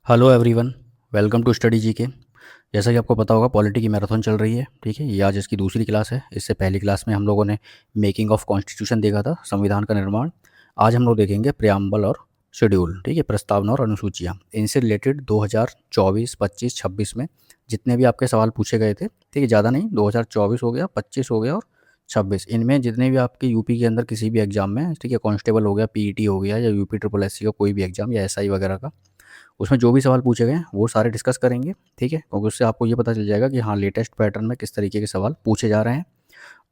Hello everyone. Welcome to study G K. जैसा कि आपको पता होगा पॉलिटी की मैराथन चल रही है। ठीक है, ये आज इसकी दूसरी क्लास है। इससे पहली क्लास में हम लोगों ने मेकिंग ऑफ कॉन्स्टिट्यूशन देखा था, संविधान का निर्माण। आज हम लोग देखेंगे प्रियम्बल और शेड्यूल। ठीक है, प्रस्तावना और अनुसूचियाँ। इनसे रिलेटेड 2024, 25, 26 में जितने भी आपके सवाल पूछे गए थे, ठीक है, ज़्यादा नहीं, 2024 हो गया, 25 हो गया और 26, इनमें जितने भी आपके यूपी के अंदर किसी भी एग्जाम में, ठीक है, कांस्टेबल हो गया, पीईटी हो गया, या यूपी ट्रिपल एससी का कोई भी एग्जाम, या एसआई वगैरह का, उसमें जो भी सवाल पूछे गए हैं वो सारे डिस्कस करेंगे। ठीक है, क्योंकि उससे आपको ये पता चल जाएगा कि हाँ, लेटेस्ट पैटर्न में किस तरीके के सवाल पूछे जा रहे हैं,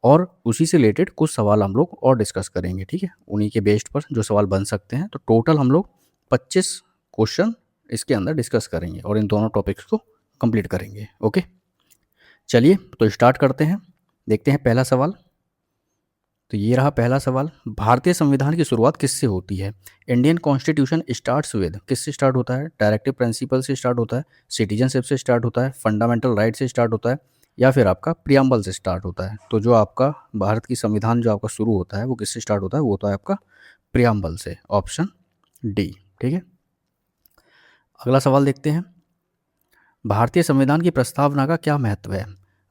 और उसी से रिलेटेड कुछ सवाल हम लोग और डिस्कस करेंगे। ठीक है, उन्हीं के बेस्ड पर जो सवाल बन सकते हैं। तो टोटल हम लोग 25 क्वेश्चन इसके अंदर डिस्कस करेंगे और इन दोनों टॉपिक्स को कंप्लीट करेंगे। ओके, चलिए तो स्टार्ट करते हैं। देखते हैं पहला सवाल। तो ये रहा पहला सवाल। भारतीय संविधान की शुरुआत किससे होती है? इंडियन कॉन्स्टिट्यूशन स्टार्ट्स विद, किससे स्टार्ट होता है? डायरेक्टिव प्रिंसिपल से स्टार्ट होता है, सिटीजनशिप से स्टार्ट होता है, फंडामेंटल राइट से स्टार्ट होता है, या फिर आपका प्रियम्बल से स्टार्ट होता है? तो जो आपका भारत की संविधान जो आपका शुरू होता है वो किससे स्टार्ट होता है? वो होता है आपका प्रियम्बल से। Option D. ठीक है, अगला सवाल देखते हैं। भारतीय संविधान की प्रस्तावना का क्या महत्व है?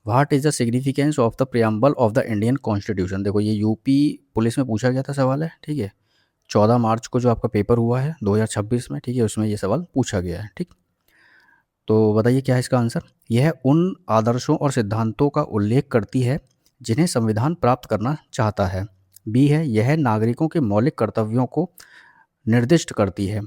What is the significance of the preamble of the Indian constitution? देखो, ये यूपी पुलिस में पूछा गया था सवाल है। ठीक है, 14 मार्च को जो आपका पेपर हुआ है 2026 में, ठीक है, उसमें ये सवाल पूछा गया है। ठीक, तो बताइए क्या है इसका आंसर। यह उन आदर्शों और सिद्धांतों का उल्लेख करती है जिन्हें संविधान प्राप्त करना चाहता है। बी है, यह नागरिकों के मौलिक कर्तव्यों को निर्दिष्ट करती है।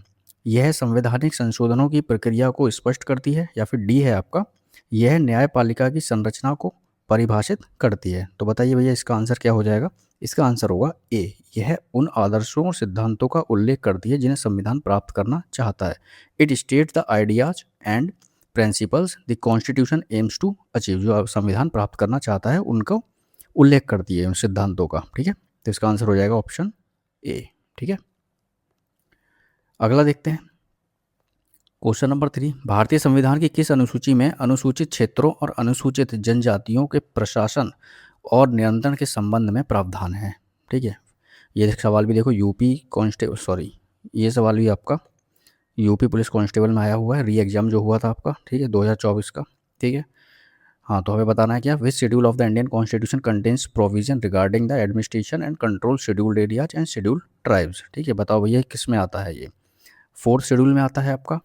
यह संवैधानिक संशोधनों की प्रक्रिया को स्पष्ट करती है। या फिर डी है आपका, यह न्यायपालिका की संरचना को परिभाषित करती है। तो बताइए भैया इसका आंसर क्या हो जाएगा? इसका आंसर होगा ए, यह उन आदर्शों और सिद्धांतों का उल्लेख करती है जिन्हें संविधान प्राप्त करना चाहता है। It states the ideas and principles the constitution aims to achieve, जो संविधान प्राप्त करना चाहता है उनको उल्लेख करती है उन सिद्धांतों का। ठीक है, तो इसका आंसर हो जाएगा ऑप्शन ए। ठीक है, अगला देखते हैं। क्वेश्चन नंबर 3, भारतीय संविधान की किस अनुसूची में अनुसूचित क्षेत्रों और अनुसूचित जनजातियों के प्रशासन और नियंत्रण के संबंध में प्रावधान है? ठीक है, ये सवाल भी देखो यूपी कांस्टेबल, सॉरी, ये सवाल भी आपका यूपी पुलिस कांस्टेबल में आया हुआ है, री एग्जाम जो हुआ था आपका, ठीक है, 2024 का। ठीक है, हाँ, तो हमें बताना है क्या, which schedule of the Indian constitution contains provision regarding the administration and control scheduled areas and scheduled tribes? ठीक है, बताओ भैया किस में आता है ये? फोर्थ शेड्यूल में आता है आपका,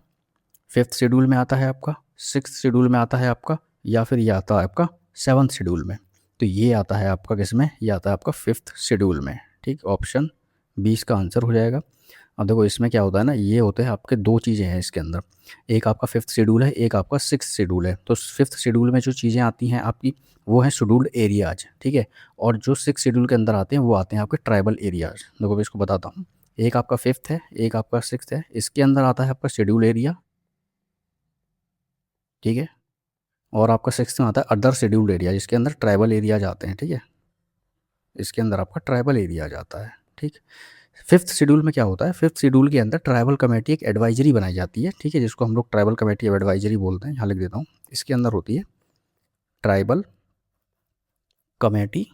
फिफ्थ शेड्यूल में आता है आपका, सिक्स्थ शेड्यूल में आता है आपका, या फिर ये आता है आपका सेवन्थ शेड्यूल में? तो ये आता है आपका किस में? ये आता है आपका फिफ्थ शेड्यूल में। ठीक, ऑप्शन 20 का आंसर हो जाएगा। अब देखो इसमें क्या होता है ना, ये होते हैं आपके दो चीज़ें हैं इसके अंदर, एक आपका फिफ्थ शेड्यूल है, एक आपका सिक्स्थ शेड्यूल है। तो फिफ्थ शेड्यूल में जो चीज़ें आती हैं आपकी, वो है शेड्यूल्ड एरियाज। ठीक है, और जो सिक्स शेड्यूल के अंदर आते हैं वो आते हैं आपके ट्राइबल एरियाज। देखो मैं इसको बताता हूँ, एक आपका फिफ्थ है, एक आपका सिक्स्थ है। इसके अंदर आता है आपका शेड्यूल एरिया, ठीक है, और आपका सिक्स्थ में आता है अदर शेड्यूल्ड एरिया, जिसके अंदर ट्राइबल एरियाज आते हैं। ठीक है, इसके अंदर आपका ट्राइबल एरियाज आता है। ठीक, फिफ्थ शेड्यूल में क्या होता है, फिफ्थ शेड्यूल के अंदर ट्राइबल कमेटी एक एडवाइजरी बनाई जाती है। ठीक है, जिसको हम लोग ट्राइबल कमेटी एडवाइजरी बोलते हैं। यहाँ लिख देता हूँ, इसके अंदर होती है ट्राइबल कमेटी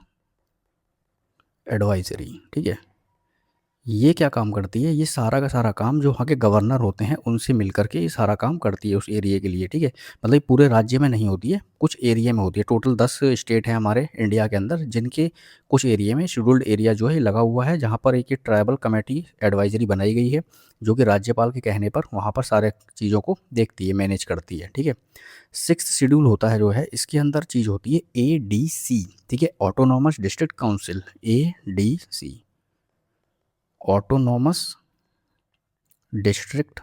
एडवाइजरी। ठीक है, ये क्या काम करती है? ये सारा का सारा काम जो वहाँ के गवर्नर होते हैं उनसे मिल करके ये सारा काम करती है उस एरिया के लिए। ठीक है, मतलब ये पूरे राज्य में नहीं होती है, कुछ एरिया में होती है। टोटल 10 स्टेट हैं हमारे इंडिया के अंदर, जिनके कुछ एरिया में शेड्यूल्ड एरिया जो है लगा हुआ है, जहाँ पर एक ये ट्राइबल कमेटी एडवाइजरी बनाई गई है, जो कि राज्यपाल के कहने पर वहाँ पर सारे चीज़ों को देखती है, मैनेज करती है। ठीक है, सिक्स्थ शेड्यूल होता है जो है, इसके अंदर चीज़ होती है ADC। ठीक है, autonomous district council, ADC, autonomous district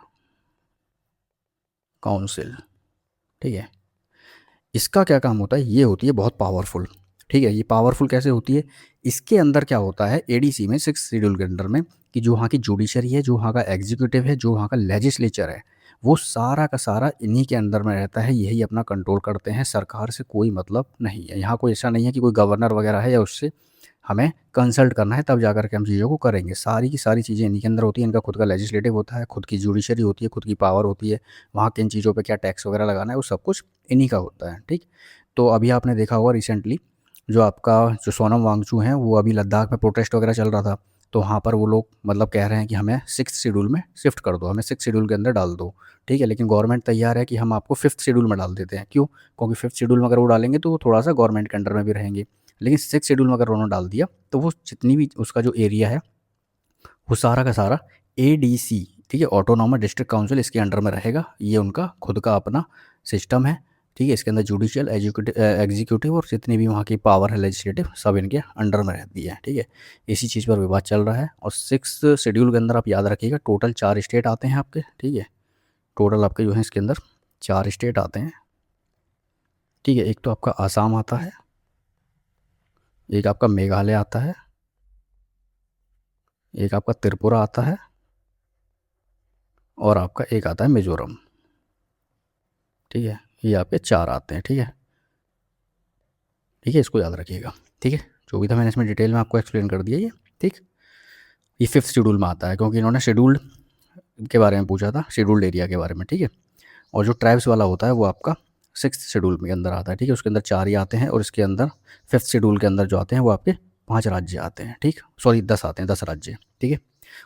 council. ठीक है, इसका क्या काम होता है? ये होती है बहुत पावरफुल। ठीक है, ये पावरफुल कैसे होती है? इसके अंदर क्या होता है ADC में, सिक्स शेड्यूल के अंदर में, कि जो वहाँ की जुडिशरी है, जो वहाँ का एग्जीक्यूटिव है, जो वहाँ का लेजिस्लेचर है, वो सारा का सारा इन्हीं के अंदर में रहता है। यही अपना कंट्रोल करते हैं, सरकार से कोई मतलब नहीं है। यहाँ कोई ऐसा नहीं है कि कोई गवर्नर वगैरह है या उससे हमें कंसल्ट करना है तब जाकर के हम चीज़ों को करेंगे। सारी की सारी चीज़ें इन्हीं के अंदर होती हैं। इनका खुद का लेजिस्लेटिव होता है, खुद की जुडिशरी होती है, खुद की पावर होती है। वहाँ किन चीज़ों पे क्या टैक्स वगैरह लगाना है, वो सब कुछ इन्हीं का होता है। ठीक, तो अभी आपने देखा होगा रिसेंटली जो आपका जो सोनम वांगचू हैं, वो अभी लद्दाख में प्रोटेस्ट वगैरह चल रहा था, तो वहाँ पर वो लोग मतलब कह रहे हैं कि हमें 6th शेड्यूल में शिफ्ट कर दो, हमें 6th शेड्यूल के अंदर डाल दो, ठीक है। लेकिन गवर्नमेंट तैयार है कि हम आपको 5th शेड्यूल में डाल देते हैं। क्यों? क्योंकि 5th शेड्यूल में अगर वो डालेंगे तो वो थोड़ा-सा गवर्नमेंट के अंडर में भी रहेंगे। लेकिन 6th शेड्यूल में अगर उन्होंने डाल दिया तो वो जितनी भी उसका जो एरिया है वो सारा का सारा एडीसी, ठीक है, ऑटोनॉमस डिस्ट्रिक्ट काउंसिल, इसके अंडर में रहेगा। ये उनका खुद का अपना सिस्टम है, ठीक है। इसके अंदर जुडिशियल, एग्जीक्यूटिव और जितनी भी वहाँ की पावर है लेजिस्लेटिव, सब इनके अंडर में रहती है, ठीक है। इसी चीज़ पर विवाद चल रहा है। और 6th शेड्यूल के अंदर आप याद रखिएगा टोटल 4 स्टेट आते हैं आपके, ठीक है। टोटल आपके जो है इसके अंदर 4 स्टेट आते हैं, ठीक है। एक तो आपका आसाम आता है, एक आपका मेघालय आता है, एक आपका त्रिपुरा आता है और आपका एक आता है मिजोरम, ठीक है। ये आपके 4 आते हैं, ठीक है, ठीक है। इसको याद रखिएगा, ठीक है। जो भी था मैंने इसमें डिटेल में आपको एक्सप्लेन कर दिया ये, ठीक। ये 5th शेड्यूल में आता है क्योंकि इन्होंने शेड्यूल्ड के बारे में पूछा था, शेड्यूल्ड एरिया के बारे में, ठीक है। और जो ट्राइब्स वाला होता है वो आपका 6th शेड्यूल के अंदर आता है, ठीक है। उसके अंदर 4 ही आते हैं और इसके अंदर 5th शेड्यूल के अंदर जो आते हैं वो आपके 5 राज्य आते हैं, ठीक। सॉरी 10 आते हैं, 10 राज्य, ठीक है।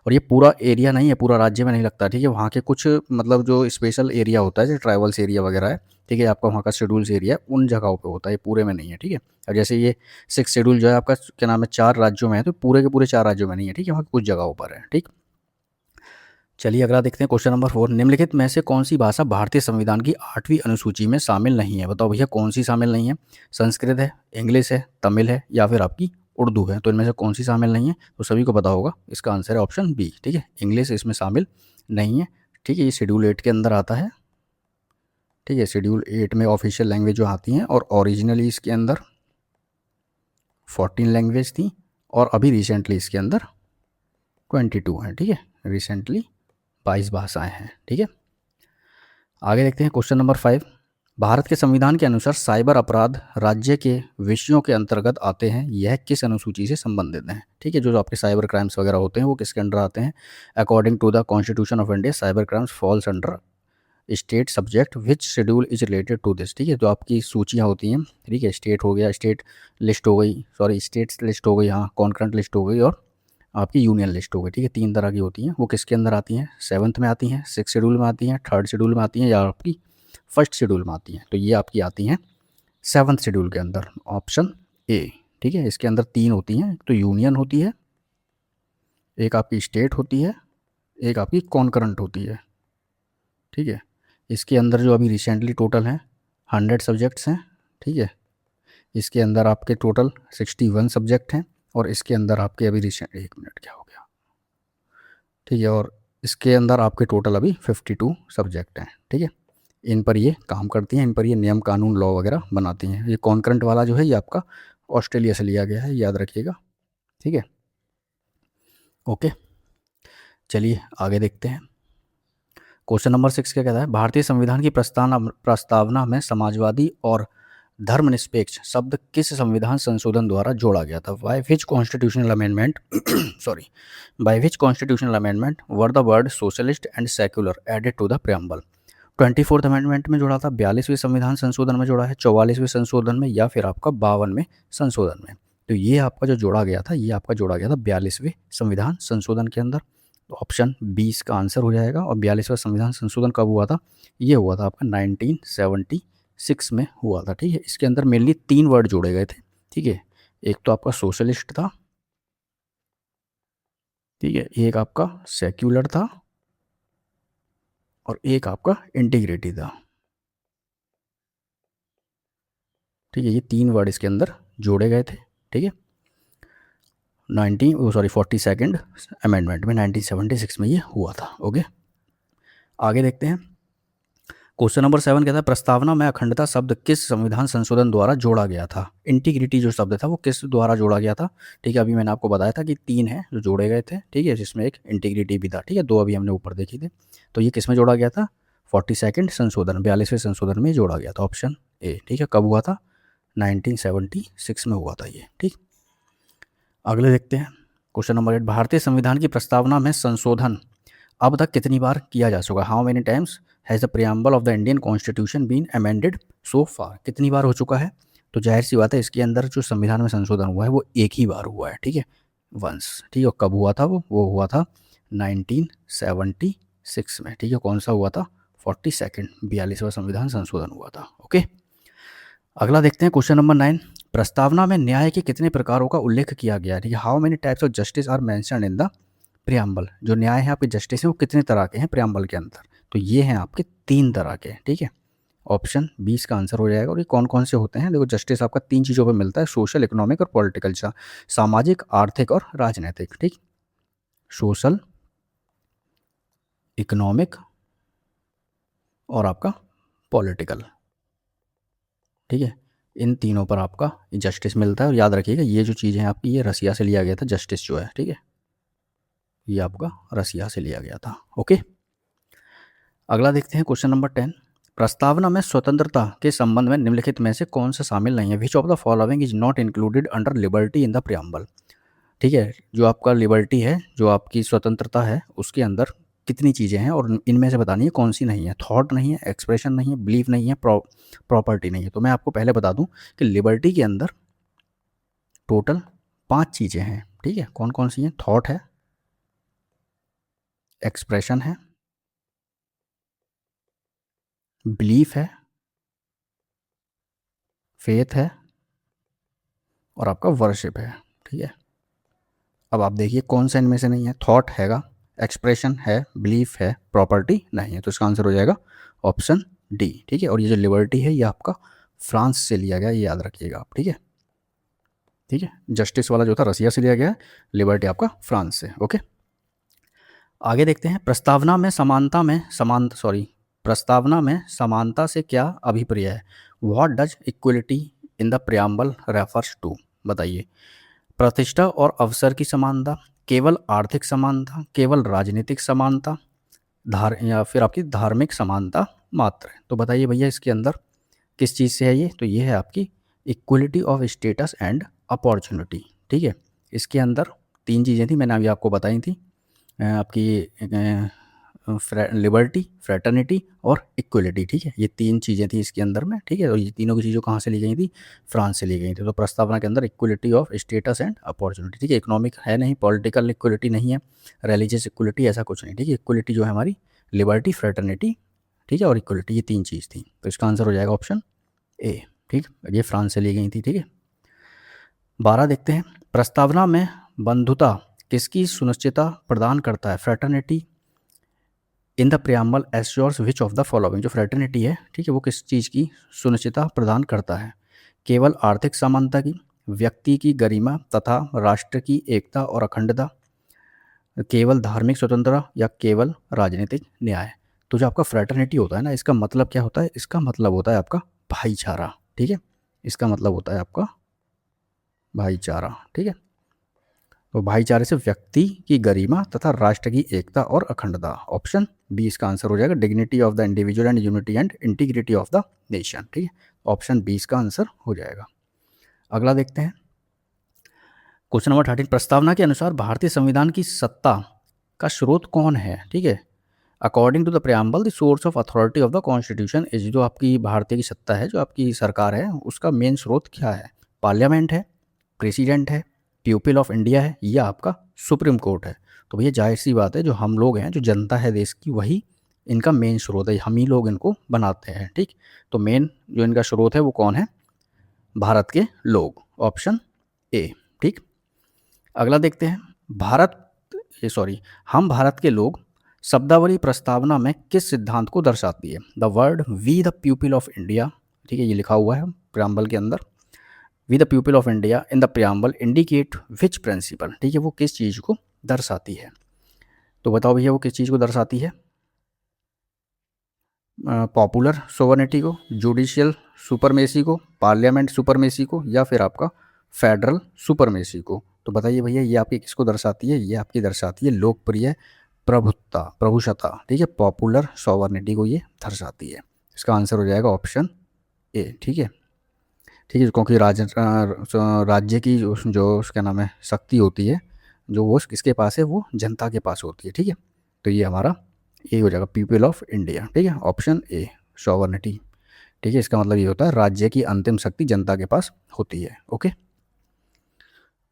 और ये पूरा एरिया नहीं है, पूरा राज्य में नहीं लगता, ठीक है। वहाँ के कुछ मतलब जो स्पेशल एरिया होता है, जैसे ट्राइबल्स एरिया वगैरह है, ठीक है, आपका वहाँ का शेड्यूल्स एरिया उन जगहों पे होता है, ये पूरे में नहीं है, ठीक है। और जैसे ये 6th शेड्यूल जो है आपका क्या नाम है 4 राज्यों में है, तो पूरे के पूरे 4 राज्यों में नहीं है, ठीक है, वहाँ कुछ जगहों पर है, ठीक। चलिए अगला देखते हैं क्वेश्चन नंबर 4। निम्नलिखित में से कौन सी भाषा भारतीय संविधान की 8वीं अनुसूची में शामिल नहीं है? बताओ भैया कौन सी शामिल नहीं है? संस्कृत है, इंग्लिश है, तमिल है या फिर आपकी उर्दू है? तो इनमें से कौन सी शामिल नहीं है? तो सभी को पता होगा, इसका आंसर है ऑप्शन बी, ठीक है। इंग्लिश इसमें शामिल नहीं है, ठीक है। ये शेड्यूल 8 के अंदर आता है, ठीक है। शेड्यूल 8 में ऑफिशियल लैंग्वेज जो आती हैं और ओरिजिनली इसके अंदर 14 लैंग्वेज थी और अभी रिसेंटली इसके अंदर 22 हैं, ठीक है। रिसेंटली 22 भाषाएं हैं, ठीक है। आगे देखते हैं क्वेश्चन नंबर 5। भारत के संविधान के अनुसार साइबर अपराध राज्य के विषयों के अंतर्गत आते हैं, यह किस अनुसूची से संबंधित हैं? ठीक है, जो आपके साइबर क्राइम्स वगैरह होते हैं वो किसके अंडर आते हैं? According to the constitution of India cyber crimes falls under state subject which schedule is related to this. ठीक है, जो आपकी सूचियाँ होती हैं, ठीक है, स्टेट हो गया, स्टेट लिस्ट हो गई, सॉरी स्टेट्स लिस्ट हो गई, हाँ कॉन्करेंट लिस्ट हो गई और आपकी यूनियन लिस्ट हो गई, ठीक है। 3 तरह की होती हैं, वो किसके अंदर आती हैं? 7th में आती हैं, 6th शेड्यूल में आती हैं, 3rd शेड्यूल में आती हैं या आपकी 1st शेड्यूल में आती हैं? तो ये आपकी आती हैं 7th शेड्यूल के अंदर, ऑप्शन ए। ठीक है, इसके अंदर 3 होती हैं, एक तो यूनियन होती है, एक आपकी स्टेट होती है, एक आपकी कॉन्करेंट होती है। ठीक है, इसके अंदर जो अभी रिसेंटली टोटल हैं 100 सब्जेक्ट्स हैं। ठीक है, इसके अंदर आपके टोटल 61 सब्जेक्ट हैं और इसके अंदर आपके अभी रिसेंट, एक मिनट क्या हो गया, ठीक है, और इसके अंदर आपके टोटल अभी 52 सब्जेक्ट हैं। ठीक है, इन पर ये काम करती हैं, इन पर ये नियम कानून लॉ वगैरह बनाती हैं। ये कॉन्करेंट वाला जो है ये आपका ऑस्ट्रेलिया से लिया गया है, याद रखिएगा। ठीक है, ओके, चलिए आगे देखते हैं। क्वेश्चन नंबर 6 क्या कहता है? भारतीय संविधान की प्रस्तावना में समाजवादी और धर्मनिरपेक्ष शब्द किस संविधान संशोधन द्वारा जोड़ा गया था? By which constitutional amendment sorry by which constitutional amendment were the word socialist and secular added to the preamble? 24th amendment में जोड़ा था, 42वें संविधान संशोधन में जोड़ा है, 44वें संशोधन में या फिर आपका 52वें संशोधन में? तो ये आपका जो जोड़ा गया था, ये आपका जोड़ा गया था 42वें संविधान संशोधन के अंदर। तो ऑप्शन 20 का आंसर हो जाएगा। और 42वां संविधान संशोधन कब हुआ था? ये हुआ था आपका 1976 में हुआ था। ठीक है, इसके अंदर मेनली 3 वर्ड जोड़े गए थे। ठीक है, एक तो आपका सोशलिस्ट था, ठीक है, एक आपका सेक्युलर था और एक आपका इंटीग्रिटी था। ठीक है, ये 3 वर्ड इसके अंदर जोड़े गए थे। ठीक है, 42nd अमेंडमेंट में 1976 में ये हुआ था। ओके, आगे देखते हैं। क्वेश्चन नंबर 7 कहता है प्रस्तावना में अखंडता शब्द किस संविधान संशोधन द्वारा जोड़ा गया था? इंटीग्रिटी जो शब्द था वो किस द्वारा जोड़ा गया था? ठीक है, अभी मैंने आपको बताया था कि 3 हैं जो जोड़े गए थे। ठीक है, जिसमें एक इंटीग्रिटी भी था। ठीक है, 2 अभी हमने ऊपर देखे थे। तो ये किस में जोड़ा गया था? 42nd संशोधन, 42वें संशोधन में जोड़ा गया था, ऑप्शन ए। ठीक है, कब हुआ था? 1976 में हुआ था ये। ठीक, अगले देखते हैं। क्वेश्चन नंबर 8, भारतीय संविधान की प्रस्तावना में संशोधन अब तक कितनी बार किया जा चुका? How many times has the preamble of the Indian constitution been amended so far? कितनी बार हो चुका है? तो जाहिर सी बात है इसके अंदर जो संविधान में संशोधन हुआ है वो एक ही बार हुआ है। ठीक है, वंस, ठीक है। कब हुआ था वो हुआ था 1976 में, ठीक है। कौन सा हुआ था? 42nd 42वां संविधान संशोधन हुआ था। ओके, अगला देखते हैं क्वेश्चन नंबर 9। प्रस्तावना में न्याय के कितने प्रकारों का उल्लेख किया गया है? ठीक है, how many types of justice are mentioned in the preamble. जो न्याय है आपके जस्टिस है वो कितने तरह के हैं प्रियम्बल के अंदर? तो ये हैं आपके 3 तरह के, ठीक है। ऑप्शन 20 का आंसर हो जाएगा। और ये कौन कौन से होते हैं? देखो, जस्टिस आपका 3 चीज़ों पे मिलता है, सोशल, इकोनॉमिक और पॉलिटिकल। सामाजिक, आर्थिक और राजनीतिक, ठीक। सोशल, इकोनॉमिक और आपका पॉलिटिकल, ठीक है। इन तीनों पर आपका जस्टिस मिलता है। और याद रखिएगा, ये जो चीज़ है आपकी, ये रसिया से लिया गया था जस्टिस जो है, ठीक है। ये आपका रसिया से लिया गया था। ओके, अगला देखते हैं क्वेश्चन नंबर 10। प्रस्तावना में स्वतंत्रता के संबंध में निम्नलिखित में से कौन सा शामिल नहीं है? Which of the following is not included under liberty in the preamble. ठीक है, जो आपका लिबर्टी है, जो आपकी स्वतंत्रता है, उसके अंदर कितनी चीज़ें हैं और इनमें से बतानी है कौन सी नहीं है। थॉट नहीं है, एक्सप्रेशन नहीं है, बिलीफ नहीं है, प्रॉपर्टी नहीं है। तो मैं आपको पहले बता दूं कि लिबर्टी के अंदर टोटल 5 चीज़ें हैं, ठीक है। कौन कौन सी हैं? थॉट है, एक्सप्रेशन है, बिलीफ है, फेथ है और आपका वर्शिप है, ठीक है। अब आप देखिए कौन सा इनमें से नहीं है। थॉट हैगा, एक्सप्रेशन है, बिलीफ है, प्रॉपर्टी नहीं है। तो इसका आंसर हो जाएगा ऑप्शन डी, ठीक है। और ये जो लिबर्टी है, ये आपका फ्रांस से लिया गया, ये याद रखिएगा आप, ठीक है। ठीक है, जस्टिस वाला जो था रसिया से लिया गया है, लिबर्टी आपका फ्रांस से। ओके, आगे देखते हैं। प्रस्तावना में समानता से क्या अभिप्राय है? What does equality in the preamble refers to? बताइए। प्रतिष्ठा और अवसर की समानता, केवल आर्थिक समानता, केवल राजनीतिक समानता, या फिर आपकी धार्मिक समानता मात्र। तो बताइए भैया, इसके अंदर किस चीज़ से है ये? तो ये है आपकी equality of status and opportunity, ठीक है। इसके अंदर 3 चीज़ें थी, मैंने अभी आपको बताई थी। आपकी लिबर्टी, फ्रेटर्निटी और इक्वलिटी, ठीक है। ये 3 चीज़ें थी इसके अंदर में, ठीक है। और ये तीनों की चीज़ों कहाँ से ली गई थी? फ्रांस से ली गई थी। तो प्रस्तावना के अंदर equality of status and opportunity, ठीक है। इकोनॉमिक है नहीं, पॉलिटिकल इक्वलिटी नहीं है, रिलीजियस इक्वलिटी, ऐसा कुछ नहीं, ठीक है। इक्वलिटी जो है हमारी लिबर्टी, फ्रेटर्निटी, ठीक है, और इक्वलिटी, ये 3 चीज़ थी। तो इसका आंसर हो जाएगा ऑप्शन ए, ठीक। ये फ्रांस से ली गई थी, ठीक है। 12 देखते हैं। प्रस्तावना में बंधुता किसकी सुनिश्चितता प्रदान करता है? Fraternity in the preamble assures which of the following. जो फ्रेटर्निटी है, ठीक है, वो किस चीज़ की सुनिश्चितता प्रदान करता है? केवल आर्थिक समानता की, व्यक्ति की गरिमा तथा राष्ट्र की एकता और अखंडता, केवल धार्मिक स्वतंत्रता या केवल राजनीतिक न्याय। तो जो आपका फ्रेटर्निटी होता है ना, इसका मतलब क्या होता है? इसका मतलब होता है आपका भाईचारा, ठीक है। इसका मतलब होता है आपका भाईचारा, ठीक है। तो भाईचारे से व्यक्ति की गरिमा तथा राष्ट्र की एकता और अखंडता। ऑप्शन बी इसका आंसर हो जाएगा, dignity of the individual and unity and integrity of the nation, ठीक है। ऑप्शन बी इसका आंसर हो जाएगा। अगला देखते हैं क्वेश्चन नंबर 13। प्रस्तावना के अनुसार भारतीय संविधान की सत्ता का स्रोत कौन है? ठीक है, according to the preamble the source of authority of the constitution is. जो आपकी भारतीय की सत्ता है, जो आपकी सरकार है, उसका मेन स्रोत क्या है? पार्लियामेंट है, प्रेसिडेंट है, पीपल ऑफ इंडिया है, या आपका सुप्रीम कोर्ट है? तो भैया जाहिर सी बात है, जो हम लोग हैं, जो जनता है देश की, वही इनका मेन स्रोत है। हम ही लोग इनको बनाते हैं, ठीक। तो मेन जो इनका स्रोत है वो कौन है? भारत के लोग। ऑप्शन ए, ठीक। अगला देखते हैं। भारत ये सॉरी हम भारत के लोग शब्दावली प्रस्तावना में किस सिद्धांत को दर्शाती है? The word we the people of India, ठीक है, ये लिखा हुआ है प्रियम्बल के अंदर। We the people of India in the preamble indicate which principle, ठीक है, वो किस चीज़ को दर्शाती है? तो बताओ भैया, वो किस चीज़ को दर्शाती है? पॉपुलर सोवर्निटी को, जुडिशियल सुपरमेसी को, पार्लियामेंट सुपरमेसी को, या फिर आपका फेडरल सुपरमेसी को? तो बताइए भैया, ये आपकी किसको दर्शाती है? ये आपकी दर्शाती है लोकप्रिय प्रभुत्ता, प्रभुसत्ता, ठीक है। पॉपुलर सोवर्निटी को ये दर्शाती है। इसका आंसर हो जाएगा ऑप्शन ए, ठीक है। ठीक है, क्योंकि राज्य की जो क्या नाम है, शक्ति होती है, जो वो किसके पास है? वो जनता के पास होती है, ठीक है। तो ये हमारा ए हो जाएगा, पीपल ऑफ इंडिया, ठीक है। ऑप्शन ए, सॉवर्निटी, ठीक है। इसका मतलब ये होता है राज्य की अंतिम शक्ति जनता के पास होती है। ओके,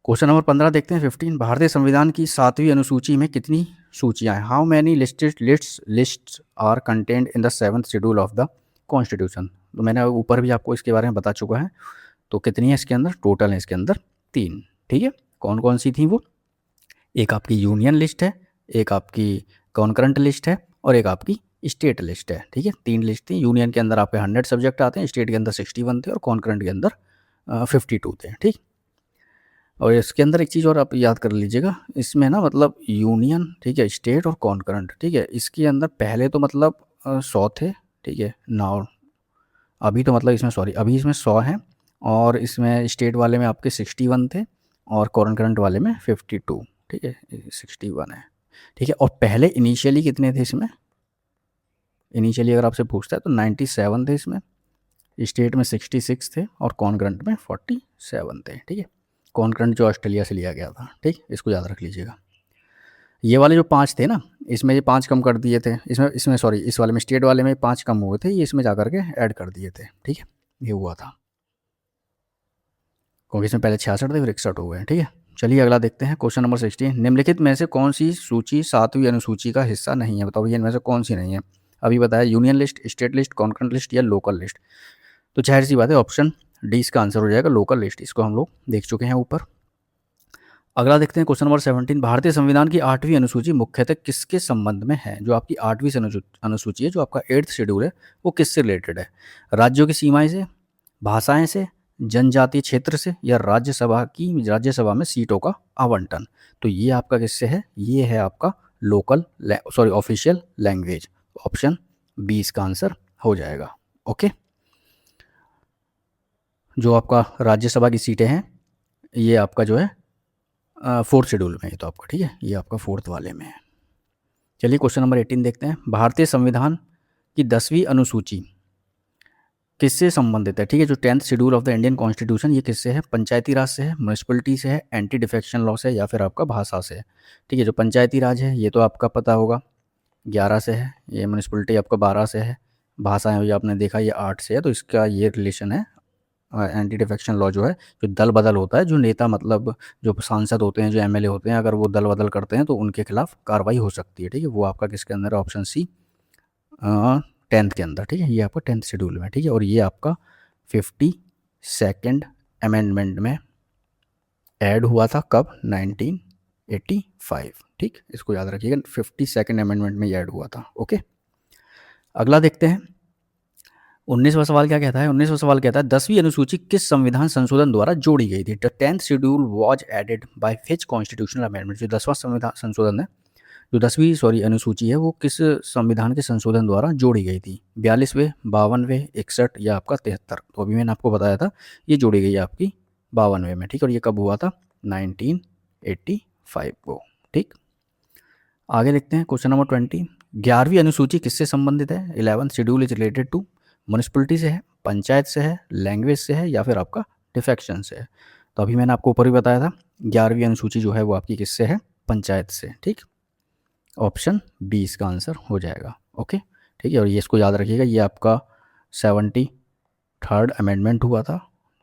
क्वेश्चन नंबर 15 देखते हैं 15। भारतीय संविधान की 7वीं अनुसूची में कितनी सूचियां हैं? How many lists are content in the 7th schedule of the constitution. तो मैंने ऊपर भी आपको इसके बारे में बता चुका है। तो कितनी है इसके अंदर? टोटल है इसके अंदर 3। ठीक है, कौन कौन सी थी वो? एक आपकी यूनियन लिस्ट है, एक आपकी कॉन्करेंट लिस्ट है और एक आपकी स्टेट लिस्ट है। ठीक है, 3 लिस्ट थी। यूनियन के अंदर आपके 100 सब्जेक्ट आते हैं, स्टेट के अंदर 61 थे और कॉन्करेंट के अंदर 52 थे। ठीक, और इसके अंदर एक चीज़ और आप याद कर लीजिएगा, इसमें ना मतलब यूनियन, ठीक है, स्टेट और कॉन्करेंट, ठीक है, इसके अंदर पहले तो मतलब 100 थे। ठीक है, नाउ अभी तो मतलब इसमें सॉरी अभी इसमें 100 हैं और इसमें स्टेट वाले में आपके 61 थे और कॉन्करेंट वाले में 52। ठीक है, 61 है। ठीक है, और पहले इनिशियली कितने थे इसमें? इनिशियली अगर आपसे पूछता है तो 97 थे इसमें, स्टेट में 66 थे और कॉन्करेंट में 47 थे। ठीक है, कॉन्करेंट जो ऑस्ट्रेलिया से लिया गया था। ठीक, इसको याद रख लीजिएगा। ये वाले जो 5 थे ना, इसमें ये 5 कम कर दिए थे, इसमें इसमें सॉरी इस वाले में स्टेट वाले में 5 कम हुए थे, ये इसमें जा करके ऐड कर दिए थे। ठीक है, ये हुआ था क्योंकि इसमें पहले 66 थे फिर 61 हो गए। ठीक है, चलिए अगला देखते हैं क्वेश्चन नंबर 16। निम्नलिखित में से कौन सी सूची 7वीं अनुसूची का हिस्सा नहीं है? बताओ भैया इनमें से कौन सी नहीं है? अभी बताया union list, state list, concurrent list या लोकल लिस्ट। तो जाहिर सी बात है ऑप्शन डी इसका आंसर हो जाएगा, लोकल लिस्ट। इसको हम लोग देख चुके हैं ऊपर। अगला देखते हैं क्वेश्चन नंबर 17। भारतीय संविधान की 8वीं अनुसूची मुख्यतः किसके संबंध में है? जो आपकी 8वीं अनुसूची है, जो आपका 8th शेड्यूल है, वो किससे रिलेटेड है? राज्यों की सीमाएं से, भाषाएं से, जनजातीय क्षेत्र से या राज्यसभा में सीटों का आवंटन। तो ये आपका किससे है? ये है आपका ऑफिशियल लैंग्वेज। ऑप्शन बी इसका आंसर हो जाएगा। ओके, जो आपका राज्यसभा की सीटें हैं ये आपका जो है 4th शेड्यूल में है तो आपका, ठीक है, ये आपका 4th वाले में है। चलिए क्वेश्चन नंबर 18 देखते हैं। भारतीय संविधान की 10वीं अनुसूची किससे संबंधित है? ठीक है, जो 10th schedule of the Indian constitution, ये किससे है? पंचायती राज से है, म्यूनिसिपलिटी से है, एंटी डिफेक्शन लॉ से या फिर आपका भाषा से है। ठीक है, जो पंचायती राज है ये तो आपका पता होगा 11 से है, ये म्यूनिसिपलिटी आपका 12 से है, भाषाएं हुई आपने देखा ये 8 से है, तो इसका ये रिलेशन है। एंटी डिफेक्शन लॉ जो है, जो दल बदल होता है, जो नेता मतलब जो सांसद होते हैं, जो एमएलए होते हैं, अगर वो दल बदल करते हैं तो उनके खिलाफ कार्रवाई हो सकती है। ठीक है, वो आपका किसके अंदर है? ऑप्शन सी 10th के अंदर। ठीक है, ये आपका 10th शेड्यूल में। ठीक है, और ये आपका 52nd अमेंडमेंट में ऐड हुआ था कब? 1985। ठीक, इसको याद रखिएगा, 52nd अमेंडमेंट में ऐड हुआ था। ओके, अगला देखते हैं 19वां सवाल क्या कहता है? 19वां सवाल कहता है 10वीं अनुसूची किस संविधान संशोधन द्वारा जोड़ी गई थी? The 10th schedule was added by which constitutional amendment. जो 10वां संविधान संशोधन है, जो 10वीं अनुसूची है, वो किस संविधान के संशोधन द्वारा जोड़ी गई थी? 42वें, 52वें, 61 या आपका 73? तो अभी मैंने आपको बताया था ये जोड़ी गई है आपकी 52वें में। ठीक, और ये कब हुआ था? 1985 को। ठीक, आगे देखते हैं क्वेश्चन नंबर 20। 11वीं अनुसूची किससे संबंधित है? 11th schedule is related to municipality से है, पंचायत से है, लैंग्वेज से है या फिर आपका डिफेक्शन से है? तो अभी मैंने आपको ऊपर ही बताया था 11वीं अनुसूची जो है वो आपकी किससे है? पंचायत से। ठीक, ऑप्शन बी इसका आंसर हो जाएगा। ओके, ठीक है, और ये इसको याद रखिएगा, ये आपका 73rd अमेंडमेंट हुआ था।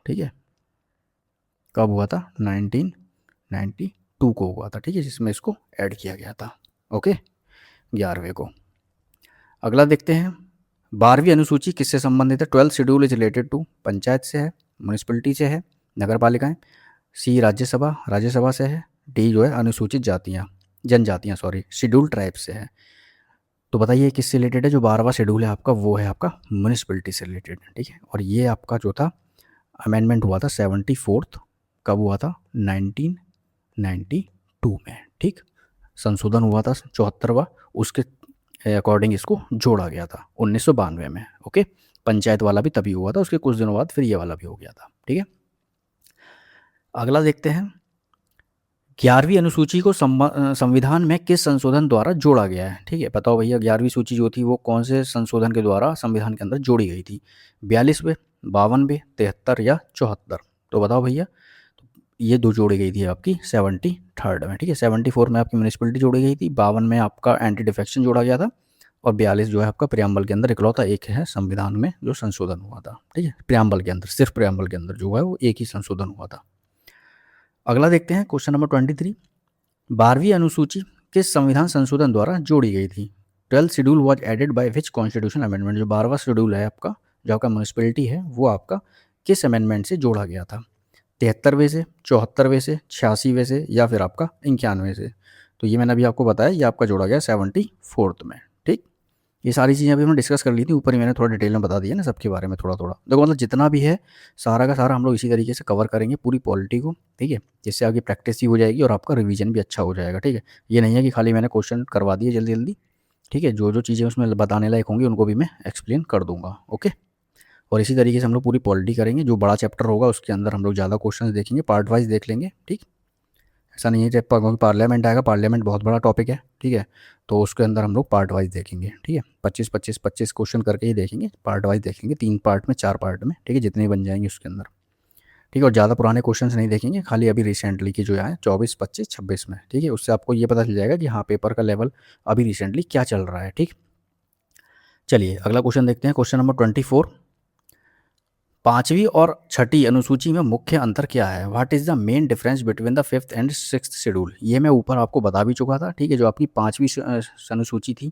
ठीक है, कब हुआ था? 1992 को हुआ था। ठीक है, जिसमें इसको ऐड किया गया था। ओके, 11वें को। अगला देखते हैं 12वीं अनुसूची किससे संबंधित है? 12th schedule is related to panchayat से है, म्यूनिसिपलिटी से है, नगर पालिकाएं, सी राज्यसभा से है, डी जो है अनुसूचित जनजातियाँ शेड्यूल ट्राइब से है। तो बताइए किससे रिलेटेड है? जो 12वां शेड्यूल है आपका, वो है आपका म्यूनिसिपलिटी से रिलेटेड। ठीक है, और ये आपका जो था अमेंडमेंट हुआ था 74th, कब हुआ था? 1992 में। ठीक, संशोधन हुआ था 74वां, उसके अकॉर्डिंग इसको जोड़ा गया था 1992 में। ओके, पंचायत वाला भी तभी हुआ था, उसके कुछ दिनों बाद फिर ये वाला भी हो गया था। ठीक है, अगला देखते हैं 11वीं अनुसूची को संविधान में किस संशोधन द्वारा जोड़ा गया है? ठीक है, बताओ भैया 11वीं सूची जो थी वो कौन से संशोधन के द्वारा संविधान के अंदर जोड़ी गई थी? 42वें, 52वें, 73 या 74? तो बताओ भैया, ये दो जोड़ी गई थी आपकी 73rd में। ठीक है, 74 में आपकी म्यूनिसिपलिटी जोड़ी गई थी, 52 में आपका एंटी डिफेक्शन जोड़ा गया था और 42 जो है आपका प्रियम्बल के अंदर इकलौता एक है संविधान में जो संशोधन हुआ था। ठीक है, प्रियम्बल के अंदर, सिर्फ प्रियम्बल के अंदर जो है वो एक ही संशोधन हुआ था। अगला देखते हैं क्वेश्चन नंबर 23। 12वीं अनुसूची किस संविधान संशोधन द्वारा जोड़ी गई थी? 12th schedule was added by which constitution amendment? जो 12वां शेड्यूल है आपका, जो आपका म्यूनिसिपैलिटी है, वो आपका किस अमेंडमेंट से जोड़ा गया था? 73वें से, 74वें से, 86वें से, या फिर आपका 91वें से? तो ये मैंने अभी आपको बताया, ये आपका जोड़ा गया 74th में। ठीक, ये सारी चीज़ें अभी हमने डिस्कस कर ली थी, ऊपर ही मैंने थोड़ा डिटेल में बता दिया ना सबके बारे में थोड़ा थोड़ा। देखो मतलब जितना भी है सारा का सारा हम लोग इसी तरीके से कवर करेंगे पूरी पॉलिटी को, ठीक है, जिससे आगे प्रैक्टिस भी हो जाएगी और आपका रिवीजन भी अच्छा हो जाएगा। ठीक है, ये नहीं है कि खाली मैंने क्वेश्चन करवा दिए जल्दी जल्दी। ठीक है, जो जो चीज़ें उसमें बताने लायक होंगी उनको भी मैं एक्सप्लेन कर दूंगा। ओके, और इसी तरीके से हम लोग पूरी पॉलिटी करेंगे। जो बड़ा चैप्टर होगा उसके अंदर हम लोग ज़्यादा क्वेश्चन देखेंगे, पार्ट वाइज देख लेंगे। ठीक, ऐसा नहीं है जब पार्लियामेंट आएगा, पार्लियामेंट बहुत बड़ा टॉपिक है। ठीक है, तो उसके अंदर हम लोग पार्ट वाइज देखेंगे। ठीक है, 25 क्वेश्चन करके ही देखेंगे, पार्ट वाइज देखेंगे, 3 पार्ट में, 4 पार्ट में। ठीक है, जितने बन जाएंगे उसके अंदर। ठीक है, और ज़्यादा पुराने क्वेश्चंस नहीं देखेंगे, खाली अभी रिसेंटली की जो आए 24, 25, 26 में। ठीक है, उससे आपको ये पता चल जाएगा कि हाँ पेपर का लेवल अभी रिसेंटली क्या चल रहा है। ठीक, चलिए अगला क्वेश्चन देखते हैं, क्वेश्चन नंबर 24। 5वीं और 6ठी अनुसूची में मुख्य अंतर क्या है? What is the main difference between the 5th and 6th schedule? ये मैं ऊपर आपको बता भी चुका था। ठीक है, जो आपकी 5वीं अनुसूची थी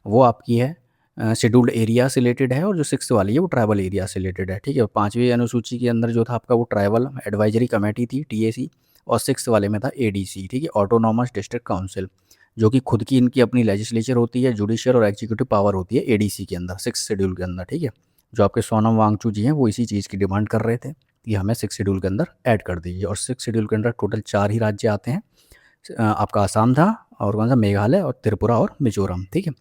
वो आपकी है शेड्यूल्ड एरिया से रिलेटेड है, और जो 6th वाली है वो ट्राइबल एरिया से रिलेटेड है। ठीक है, 5वीं अनुसूची के अंदर जो था आपका वो ट्राइबल एडवाइजरी कमेटी थी, TAC, और 6th वाले में था ADC। ठीक है, ऑटोनॉमस डिस्ट्रिक्ट काउंसिल, जो कि खुद की इनकी अपनी लेजिस्लेचर होती है, जुडिशियल और एग्जीक्यूटिव पावर होती है ADC के अंदर, 6th शेड्यूल के अंदर। ठीक है, जो आपके सोनम वांगचू जी हैं वो इसी चीज़ की डिमांड कर रहे थे कि हमें 6th शेड्यूल के अंदर ऐड कर दीजिए। और 6th शेड्यूल के अंदर टोटल 4 ही राज्य आते हैं। आपका असम था, और कौन सा, मेघालय और त्रिपुरा और मिजोरम। ठीक है,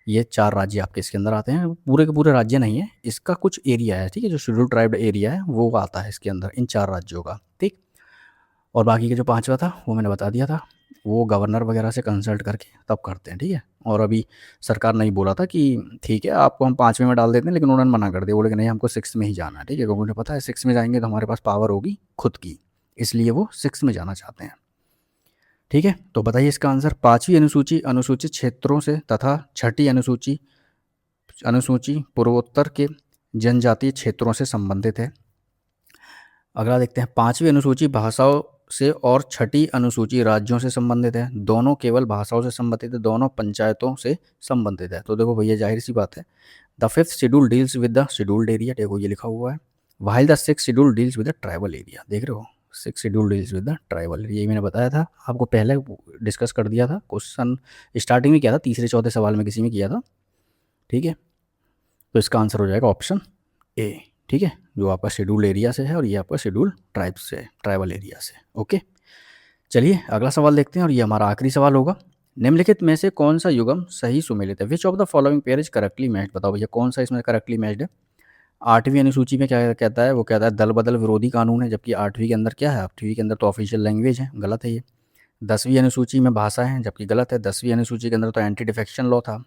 ये 4 राज्य आपके इसके अंदर आते हैं। पूरे के पूरे राज्य नहीं है, इसका कुछ एरिया है। ठीक है, जो शेड्यूल ट्राइब एरिया है वो आता है इसके अंदर, इन 4 राज्यों का। ठीक, और बाकी का जो 5वां था वो मैंने बता दिया था, वो गवर्नर वगैरह से कंसल्ट करके तब करते हैं। ठीक है, और अभी सरकार ने ही बोला था कि ठीक है आपको हम 5वें में डाल देते हैं, लेकिन उन्होंने मना कर दिया, बोले कि नहीं हमको 6th में ही जाना है। ठीक है, क्योंकि उन्हें पता है 6th में जाएंगे तो हमारे पास पावर होगी खुद की, इसलिए वो 6th में जाना चाहते हैं। ठीक है, तो बताइए इसका आंसर। 5वीं अनुसूची अनुसूचित क्षेत्रों से तथा 6ठी अनुसूची अनुसूची पूर्वोत्तर के जनजातीय क्षेत्रों से संबंधित है। अगला देखते हैं, 5वीं अनुसूची भाषाओं से और 6ठी अनुसूची राज्यों से संबंधित है। दोनों केवल भाषाओं से संबंधित है, दोनों पंचायतों से संबंधित है। तो देखो भैया जाहिर सी बात है, the 5th schedule deals with the scheduled area, देखो ये लिखा हुआ है, while the 6th schedule deals with the tribal area. देख रहे हो, 6th schedule deals with the tribal, यही मैंने बताया था आपको, पहले डिस्कस कर दिया था, क्वेश्चन स्टार्टिंग में किया था, तीसरे चौथे सवाल में किसी में किया था। ठीक है, तो इसका आंसर हो जाएगा ऑप्शन ए। ठीक है, जो आपका शेड्यूल एरिया से है और ये आपका शेड्यूल ट्राइब से है, ट्राइबल एरिया से। ओके, चलिए अगला सवाल देखते हैं, और ये हमारा आखिरी सवाल होगा। निम्नलिखित में से कौन सा युग्म सही सुमेलित है? Which of the following pair is correctly matched? बताओ भैया कौन सा इसमें करेक्टली मैच्ड है? 8वीं अनुसूची में क्या कहता है? वो कहता है दल बदल विरोधी कानून है, जबकि 8वीं के अंदर क्या है? 8वीं के अंदर तो ऑफिशियल लैंग्वेज है, गलत है ये। 10वीं अनुसूची में भाषा है, जबकि गलत है। 10वीं अनुसूची के अंदर तो एंटी डिफेक्शन लॉ था।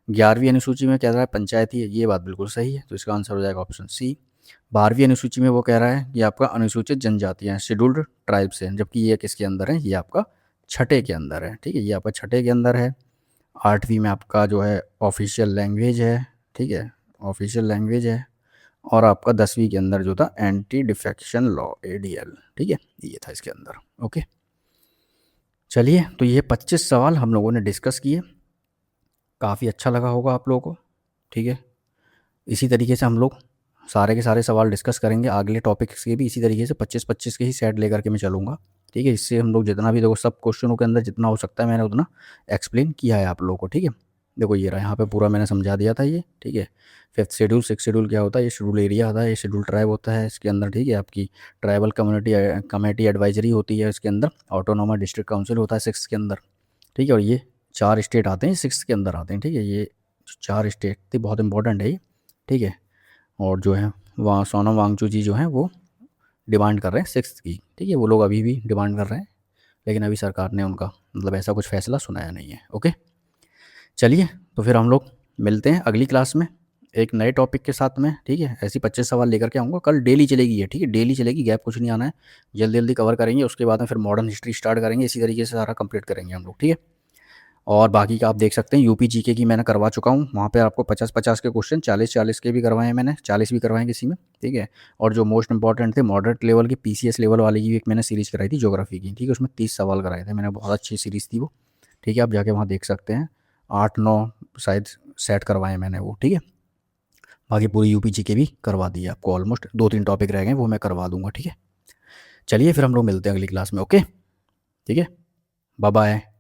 11वीं अनुसूची में कह रहा है पंचायती है, ये बात बिल्कुल सही है, तो इसका आंसर हो जाएगा ऑप्शन सी। 12वीं अनुसूची में वो कह रहा है कि आपका अनुसूचित जनजातियाँ हैं, शेड्यूल्ड ट्राइब्स हैं, जबकि ये किसके अंदर है? ये आपका 6ठे के अंदर है। ठीक है, ये आपका 6ठे के अंदर है। 8वीं में आपका जो है ऑफिशियल लैंग्वेज है। ठीक है, ऑफिशियल लैंग्वेज है। और आपका 10वीं के अंदर जो था एंटी डिफेक्शन लॉ, ADL। ठीक है, ये था इसके अंदर। ओके, चलिए तो ये 25 सवाल हम लोगों ने डिस्कस किए, काफ़ी अच्छा लगा होगा आप लोगों को। ठीक है, इसी तरीके से हम लोग सारे के सारे सवाल डिस्कस करेंगे, अगले टॉपिक्स के भी इसी तरीके से 25-25 के ही सेट लेकर के मैं चलूँगा। ठीक है, इससे हम लोग जितना भी, देखो सब क्वेश्चनों के अंदर जितना हो सकता है मैंने उतना एक्सप्लेन किया है आप लोगों को। ठीक है, देखो ये रहा, यहाँ पे पूरा मैंने समझा दिया था ये। ठीक है, 5th शेड्यूल, 6th शेड्यूल क्या होता है? ये शेड्यूल एरिया होता है, ये शेड्यूल ट्राइब होता है इसके अंदर। ठीक है, आपकी ट्राइबल कमेटी एडवाइजरी होती है इसके अंदर, ऑटोनोमस डिस्ट्रिक्ट काउंसिल होता है 6th के अंदर। ठीक है, और ये 4 स्टेट आते हैं 6th के अंदर आते हैं। ठीक है, ये 4 स्टेट थे, बहुत इंपॉर्टेंट है ये। ठीक है, और जो है वहाँ सोनम वांगचू जी जो हैं वो डिमांड कर रहे हैं 6th की। ठीक है, वो लोग अभी भी डिमांड कर रहे हैं, लेकिन अभी सरकार ने उनका मतलब ऐसा कुछ फैसला सुनाया नहीं है। ओके, चलिए तो फिर हम लोग मिलते हैं अगली क्लास में एक नए टॉपिक के साथ में। ठीक है, ऐसी 25 सवाल लेकर के आऊँगा, कल डेली चलेगी ये। ठीक है, डेली चलेगी, गैप कुछ नहीं आना है, जल्दी जल्दी कवर करेंगे। उसके बाद में फिर मॉडर्न हिस्ट्री स्टार्ट करेंगे, इसी तरीके से सारा कंप्लीट करेंगे हम लोग। ठीक है, और बाकी का आप देख सकते हैं यूपी जीके की मैंने करवा चुका हूँ, वहाँ पे आपको 50-50 के क्वेश्चन, 40-40 के भी करवाए हैं मैंने, 40 भी करवाए हैं किसी में, ठीक है। और जो मोस्ट इंपॉर्टेंट थे मॉडरेट लेवल की, पीसीएस लेवल वाली की भी एक मैंने सीरीज़ कराई थी ज्योग्राफी की, ठीक है, उसमें 30 सवाल कराए थे मैंने, बहुत अच्छी सीरीज़ थी वो, ठीक है। आप जाके वहाँ देख सकते हैं, 8-9 शायद सेट करवाए हैं मैंने वो, ठीक है। बाकी पूरी यूपी जीके भी करवा दी है आपको, ऑलमोस्ट 2-3 टॉपिक रह गए वो मैं करवा दूंगा, ठीक है। चलिए फिर हम लोग मिलते हैं अगली क्लास में, ओके, ठीक है, बाय बाय।